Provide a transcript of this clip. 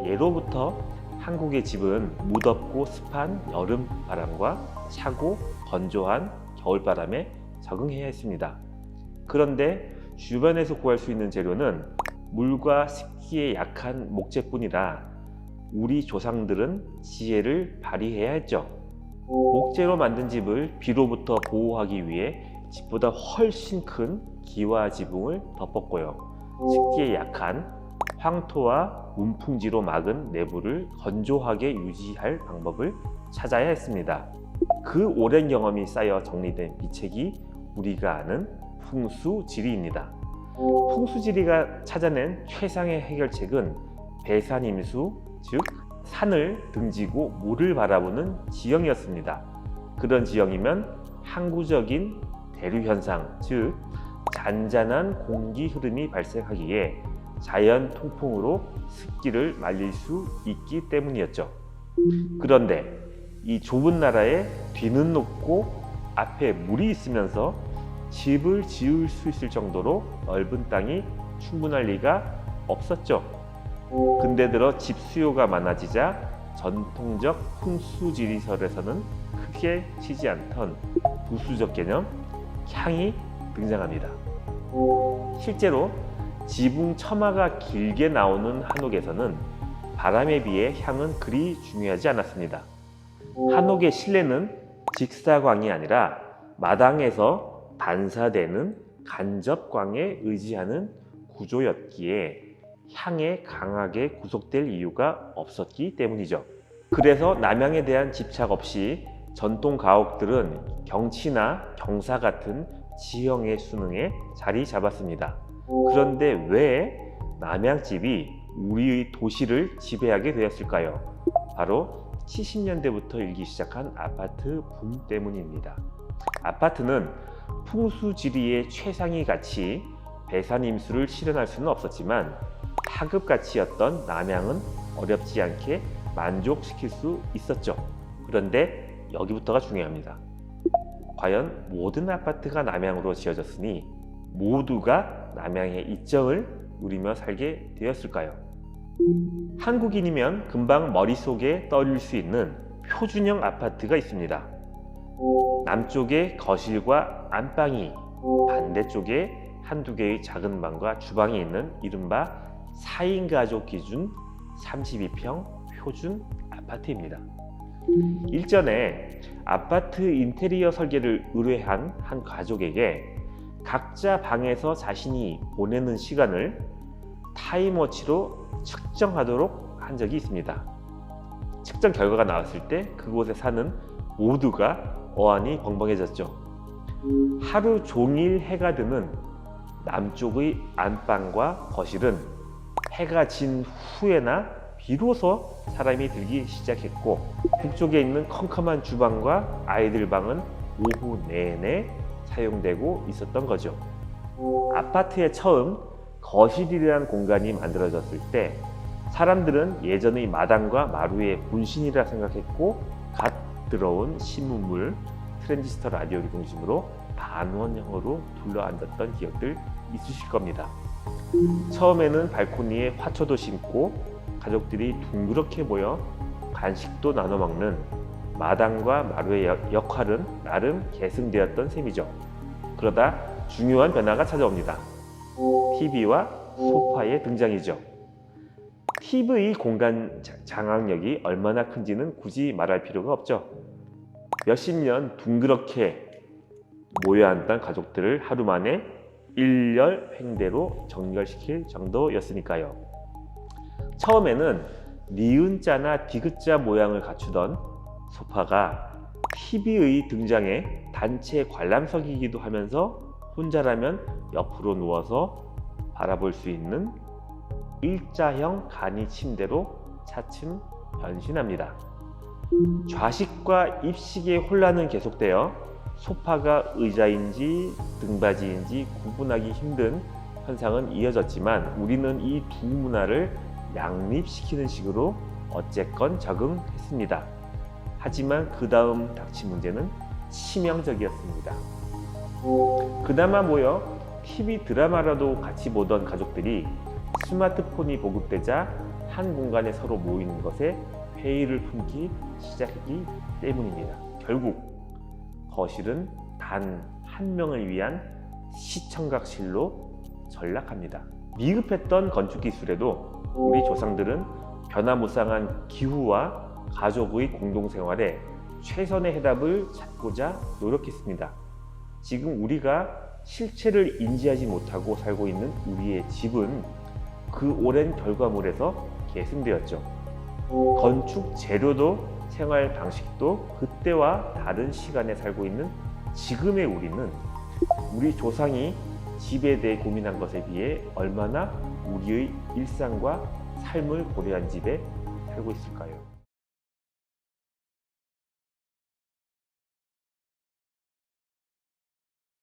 예로부터 한국의 집은 무덥고 습한 여름 바람과 차고 건조한 겨울 바람에 적응해야 했습니다. 그런데 주변에서 구할 수 있는 재료는 물과 습기에 약한 목재뿐이라 우리 조상들은 지혜를 발휘해야 했죠. 목재로 만든 집을 비로부터 보호하기 위해 집보다 훨씬 큰 기와 지붕을 덮었고요. 습기에 약한 황토와 문풍지로 막은 내부를 건조하게 유지할 방법을 찾아야 했습니다. 그 오랜 경험이 쌓여 정리된 비책이 우리가 아는 풍수지리입니다. 풍수지리가 찾아낸 최상의 해결책은 배산임수, 즉 산을 등지고 물을 바라보는 지형이었습니다. 그런 지형이면 항구적인 대류현상, 즉 잔잔한 공기 흐름이 발생하기에 자연 통풍으로 습기를 말릴 수 있기 때문이었죠. 그런데 이 좁은 나라에 뒤는 높고 앞에 물이 있으면서 집을 지을 수 있을 정도로 넓은 땅이 충분할 리가 없었죠. 근대 들어 집 수요가 많아지자 전통적 풍수지리설에서는 크게 치지 않던 부수적 개념, 향이 등장합니다. 실제로 지붕 처마가 길게 나오는 한옥에서는 바람에 비해 향은 그리 중요하지 않았습니다. 한옥의 실내는 직사광이 아니라 마당에서 반사되는 간접광에 의지하는 구조였기에 향에 강하게 구속될 이유가 없었기 때문이죠. 그래서 남향에 대한 집착 없이 전통 가옥들은 경치나 경사 같은 지형의 수능에 자리 잡았습니다. 그런데 왜 남향집이 우리의 도시를 지배하게 되었을까요? 바로 70년대부터 일기 시작한 아파트 붐 때문입니다. 아파트는 풍수지리의 최상위 가치 배산임수를 실현할 수는 없었지만 하급 가치였던 남향은 어렵지 않게 만족시킬 수 있었죠. 그런데 여기부터가 중요합니다. 과연 모든 아파트가 남향으로 지어졌으니 모두가 남향의 이점을 누리며 살게 되었을까요? 한국인이면 금방 머릿속에 떠올릴 수 있는 표준형 아파트가 있습니다. 남쪽에 거실과 안방이, 반대쪽에 한두 개의 작은 방과 주방이 있는 이른바 4인 가족 기준 32평 표준 아파트입니다. 일전에 아파트 인테리어 설계를 의뢰한 한 가족에게 각자 방에서 자신이 보내는 시간을 타임워치로 측정하도록 한 적이 있습니다. 측정 결과가 나왔을 때 그곳에 사는 모두가 어안이 벙벙해졌죠. 하루 종일 해가 드는 남쪽의 안방과 거실은 해가 진 후에나 비로소 사람이 들기 시작했고, 북쪽에 있는 컴컴한 주방과 아이들 방은 오후 내내 사용되고 있었던 거죠. 아파트에 처음 거실이라는 공간이 만들어졌을 때 사람들은 예전의 마당과 마루의 분신이라 생각했고, 갓 들어온 신문물, 트랜지스터 라디오를 중심으로 반원형으로 둘러앉았던 기억들 있으실 겁니다. 처음에는 발코니에 화초도 심고 가족들이 둥그렇게 모여 간식도 나눠 먹는 마당과 마루의 역할은 나름 계승되었던 셈이죠. 그러다 중요한 변화가 찾아옵니다. TV와 소파의 등장이죠. TV 공간 장악력이 얼마나 큰지는 굳이 말할 필요가 없죠. 몇십 년 둥그렇게 모여 앉던 가족들을 하루 만에 일렬 횡대로 정렬시킬 정도였으니까요. 처음에는 니은자나 디귿자 모양을 갖추던 소파가 TV의 등장에 단체 관람석이기도 하면서 혼자라면 옆으로 누워서 바라볼 수 있는 일자형 간이 침대로 차츰 변신합니다. 좌식과 입식의 혼란은 계속되어 소파가 의자인지 등받이인지 구분하기 힘든 현상은 이어졌지만 우리는 이 두 문화를 양립시키는 식으로 어쨌건 적응했습니다. 하지만 그 다음 닥친 문제는 치명적이었습니다. 그나마 모여 TV 드라마라도 같이 보던 가족들이 스마트폰이 보급되자 한 공간에 서로 모이는 것에 회의를 품기 시작했기 때문입니다. 결국 거실은 단 한 명을 위한 시청각실로 전락합니다. 미흡했던 건축 기술에도 우리 조상들은 변화무쌍한 기후와 가족의 공동생활에 최선의 해답을 찾고자 노력했습니다. 지금 우리가 실체를 인지하지 못하고 살고 있는 우리의 집은 그 오랜 결과물에서 계승되었죠. 건축 재료도 생활 방식도 그때와 다른 시간에 살고 있는 지금의 우리는 우리 조상이 집에 대해 고민한 것에 비해 얼마나 우리의 일상과 삶을 고려한 집에 살고 있을까요?